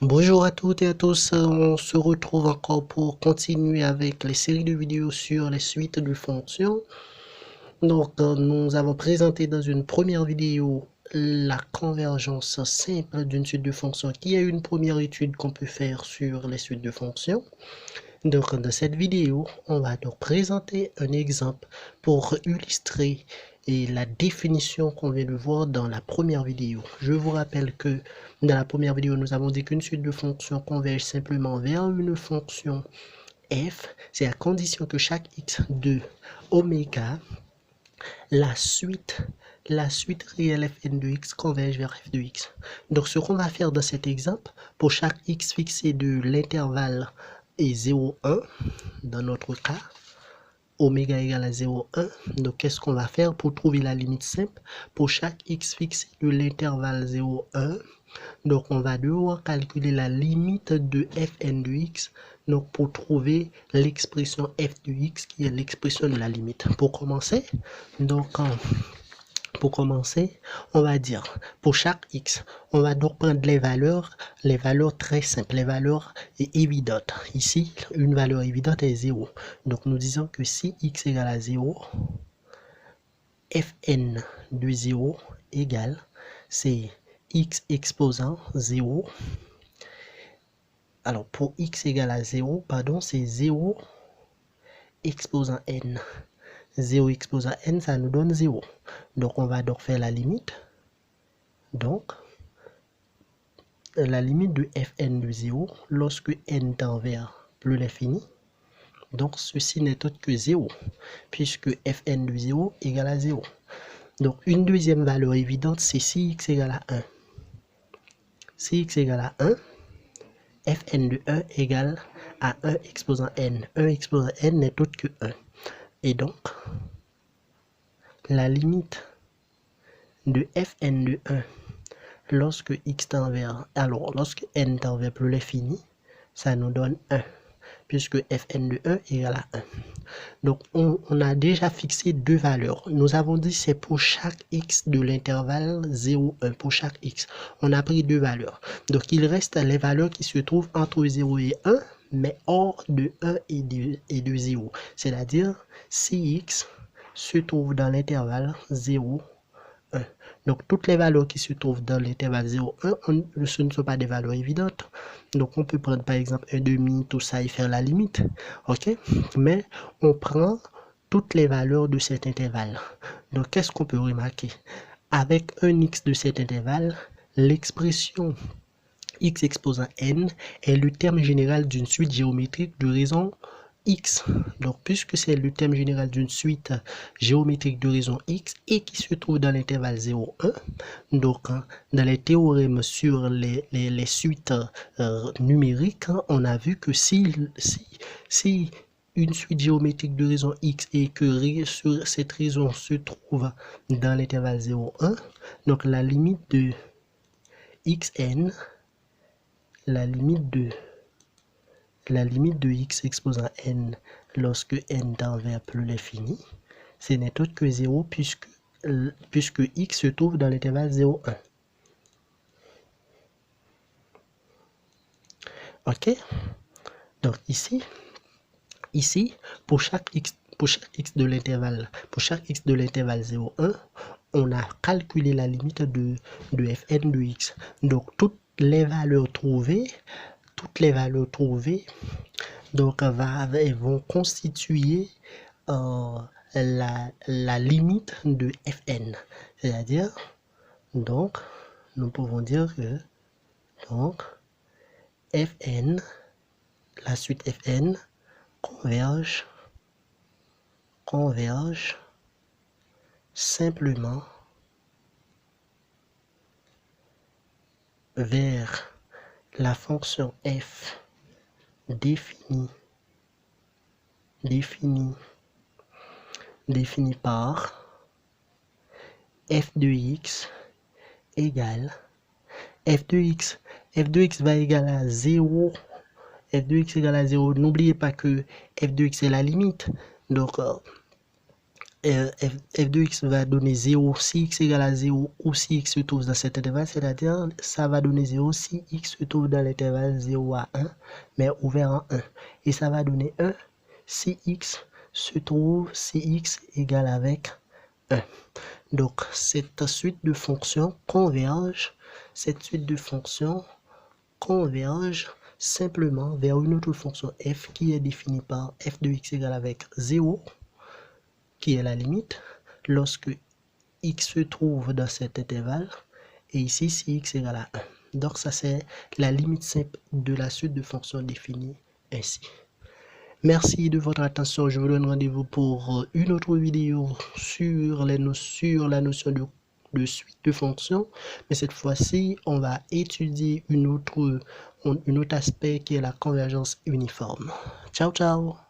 Bonjour à toutes et à tous, on se retrouve encore pour continuer avec les séries de vidéos sur les suites de fonctions. Nous avons présenté dans une première vidéo la convergence simple d'une suite de fonctions qui est une première étude qu'on peut faire sur les suites de fonctions. Donc, dans cette vidéo, on va donc présenter un exemple pour illustrer la définition qu'on vient de voir dans la première vidéo. Je vous rappelle que dans la première vidéo, nous avons dit qu'une suite de fonctions converge simplement vers une fonction f, c'est à condition que chaque x de oméga, la suite réelle fn de x converge vers f de x. Donc, ce qu'on va faire dans cet exemple, pour chaque x fixé de l'intervalle est 0, 1, dans notre cas, oméga égale à 0, 1. Donc, qu'est-ce qu'on va faire pour trouver la limite simple? Pour chaque x fixé de l'intervalle 0, 1, donc on va devoir calculer la limite de fn de x, donc pour trouver l'expression f de x qui est l'expression de la limite. Pour commencer, on va dire pour chaque x, on va donc prendre les valeurs très simples, les valeurs évidentes. Ici, une valeur évidente est 0. Donc nous disons que si x égale à 0, fn de 0 égale, c'est x exposant 0. Alors pour x égale à 0, pardon, c'est 0 exposant n. 0 exposant n, ça nous donne 0. Donc on va donc faire la limite. Donc, la limite de fn de 0 lorsque n tend vers plus l'infini. Donc, ceci n'est autre que 0, puisque fn de 0 égale à 0. Donc, une deuxième valeur évidente, c'est si x égale à 1. Si x égale à 1, fn de 1 égale à 1 exposant n. 1 exposant n n'est autre que 1. Et donc, la limite de fn de 1 lorsque x tend vers, alors lorsque n tend vers plus l'infini, ça nous donne 1, puisque fn de 1 égale à 1. Donc, on a déjà fixé deux valeurs. Nous avons dit c'est pour chaque x de l'intervalle 0, 1, pour chaque x. On a pris deux valeurs. Donc, il reste les valeurs qui se trouvent entre 0 et 1, mais hors de 1 et de 0. C'est-à-dire, si x se trouve dans l'intervalle 0, 1. Donc, toutes les valeurs qui se trouvent dans l'intervalle 0, 1, ce ne sont pas des valeurs évidentes. Donc, on peut prendre par exemple 1 demi, tout ça et faire la limite. OK? Mais on prend toutes les valeurs de cet intervalle. Donc, qu'est-ce qu'on peut remarquer? Avec un x de cet intervalle, l'expression x exposant n est le terme général d'une suite géométrique de raison x. Donc, puisque c'est le terme général d'une suite géométrique de raison x et qui se trouve dans l'intervalle 0, 1, donc dans les théorèmes sur les suites numériques, on a vu que si une suite géométrique de raison x et que sur cette raison se trouve dans l'intervalle 0, 1, donc la limite de xn, la limite de x exposant n lorsque n tend vers plus l'infini, ce n'est autre que 0 puisque x se trouve dans l'intervalle 0, 1. OK? Donc ici, pour chaque x de l'intervalle 0, 1, on a calculé la limite de fn de x. Donc toutes les valeurs trouvées donc vont constituer la limite de fn. C'est-à-dire, donc, nous pouvons dire que donc fn, la suite fn converge simplement vers la fonction f définie par f de x égale f de x va égaler à 0. F de x égale à 0. N'oubliez pas que f de x est la limite. Donc, f de x va donner 0 si x égale à 0 ou si x se trouve dans cet intervalle, c'est-à-dire ça va donner 0 si x se trouve dans l'intervalle 0 à 1, mais ouvert en 1. Et ça va donner 1 si x se trouve si x égale avec 1. Donc, cette suite de fonctions converge simplement vers une autre fonction f qui est définie par f de x égale avec 0, qui est la limite, lorsque x se trouve dans cet intervalle, et ici si x égale à 1. Donc ça c'est la limite simple de la suite de fonctions définies ainsi. Merci de votre attention, je vous donne rendez-vous pour une autre vidéo sur la notion de suite de fonctions, mais cette fois-ci on va étudier un autre aspect qui est la convergence uniforme. Ciao ciao.